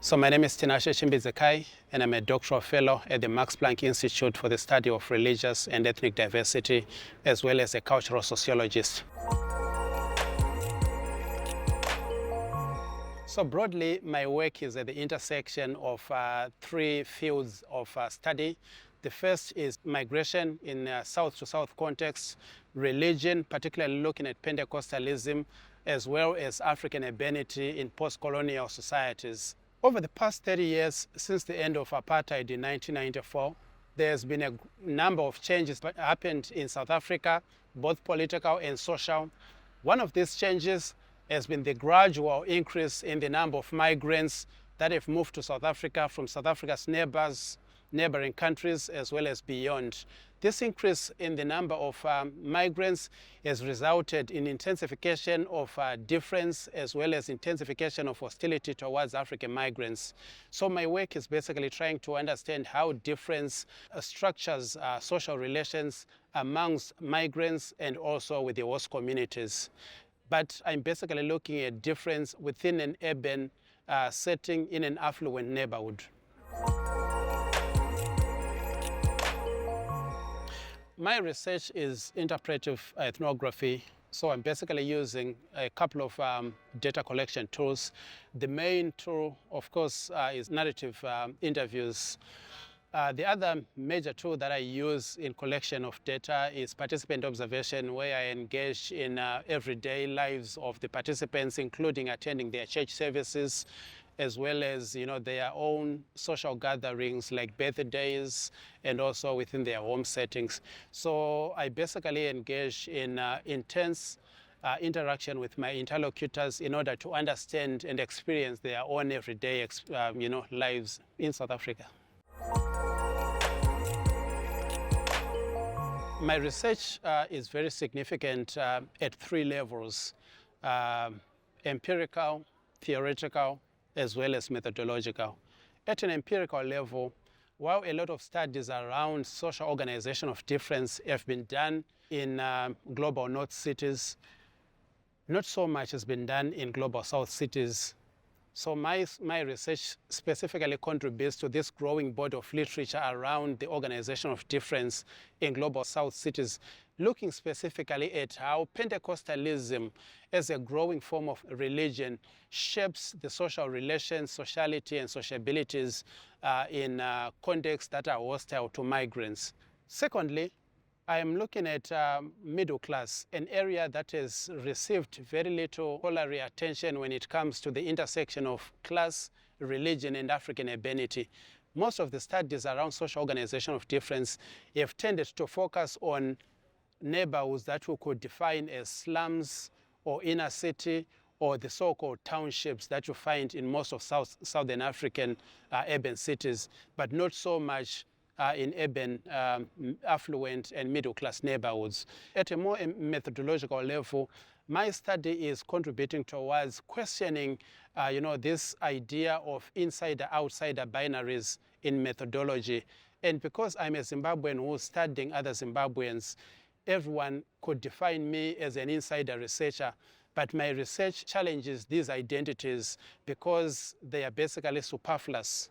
So my name is Tinashe Chimbidzikai, and I'm a doctoral fellow at the Max Planck Institute for the Study of Religious and Ethnic Diversity, as well as a cultural sociologist. So broadly, my work is at the intersection of three fields of study. The first is migration in South-to-South context, religion, particularly looking at Pentecostalism, as well as African urbanity in post-colonial societies. Over the past 30 years, since the end of apartheid in 1994, there's been a number of changes that happened in South Africa, both political and social. One of these changes has been the gradual increase in the number of migrants that have moved to South Africa from South Africa's neighboring countries, as well as beyond. This increase in the number of migrants has resulted in intensification of difference, as well as intensification of hostility towards African migrants. So my work is basically trying to understand how difference structures social relations amongst migrants and also with the host communities. But I'm basically looking at difference within an urban setting in an affluent neighborhood. My research is interpretive ethnography, so I'm basically using a couple of data collection tools. The main tool, of course, is narrative interviews. The other major tool that I use in collection of data is participant observation, where I engage in everyday lives of the participants, including attending their church services, as well as their own social gatherings like birthdays, and also within their home settings. So I basically engage in intense interaction with my interlocutors in order to understand and experience their own everyday lives in South Africa. My research is very significant at three levels: empirical, theoretical, as well as methodological. At an empirical level, while a lot of studies around social organization of difference have been done in global north cities, not so much has been done in global south cities. So my research specifically contributes to this growing body of literature around the organization of difference in global south cities, looking specifically at how Pentecostalism as a growing form of religion shapes the social relations, sociality, and sociabilities in contexts that are hostile to migrants. Secondly, I am looking at middle class, an area that has received very little scholarly attention when it comes to the intersection of class, religion, and African urbanity. Most of the studies around social organization of difference have tended to focus on neighborhoods that we could define as slums or inner city, or the so-called townships that you find in most of Southern African urban cities, but not so much in urban affluent and middle-class neighborhoods. At a more methodological level, my study is contributing towards questioning this idea of insider-outsider binaries in methodology. And because I'm a Zimbabwean who's studying other Zimbabweans, everyone could define me as an insider researcher, but my research challenges these identities because they are basically superfluous.